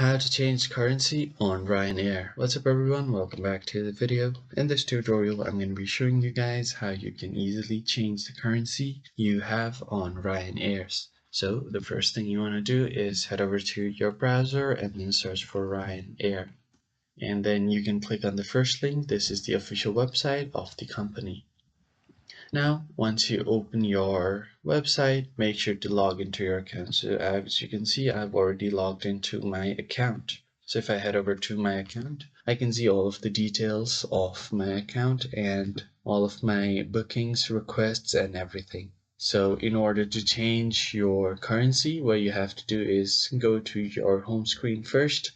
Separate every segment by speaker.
Speaker 1: How to change currency on Ryanair. What's up everyone, welcome back to the video. In this tutorial I'm going to be showing you guys how you can easily change the currency you have on Ryanair's. So the first thing you want to do is head over to your browser and then search for Ryanair. And then you can click on the first link. This is the official website of the company. Now, once you open your website, make sure to log into your account. So as you can see, I've already logged into my account. So if I head over to my account, I can see all of the details of my account and all of my bookings, requests, and everything. So in order to change your currency, what you have to do is go to your home screen first.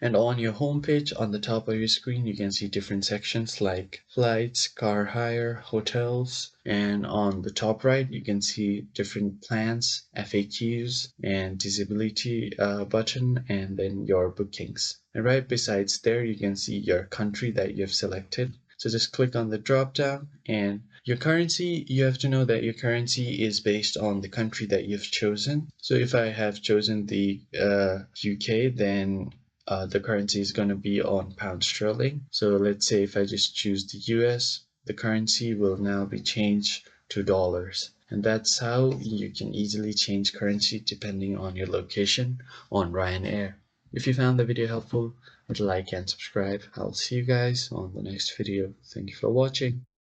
Speaker 1: And on your home page, on the top of your screen, you can see different sections like flights, car hire, hotels, and on the top right, you can see different plans, FAQs, and disability button, and then your bookings. And right besides there, you can see your country that you've selected. So just click on the drop down, and your currency, you have to know that your currency is based on the country that you've chosen. So if I have chosen the UK, then the currency is going to be on pound sterling. So let's say if I just choose the US, the currency will now be changed to dollars. And that's how you can easily change currency depending on your location on Ryanair. If you found the video helpful, like and subscribe. I'll see you guys on the next video. Thank you for watching.